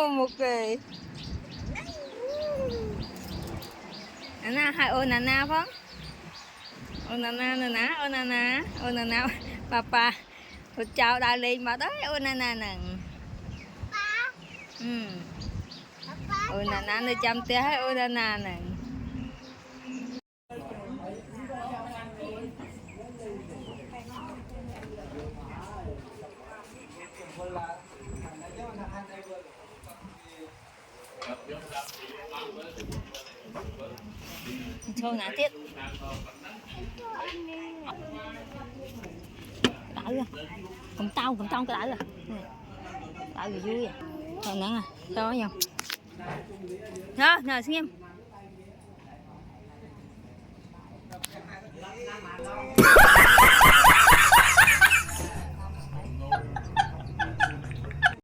một kỳ nana hai ô nana phong ô nana nana ô nana ô nana papa chào đại liền mà tới ô nana nè ô nana nơi chăm té ô nana nè thôi nãy tiếp đợi rồi cầm tao cái đợi rồi đợi gì vui rồi nè cho nhau nhờ xin em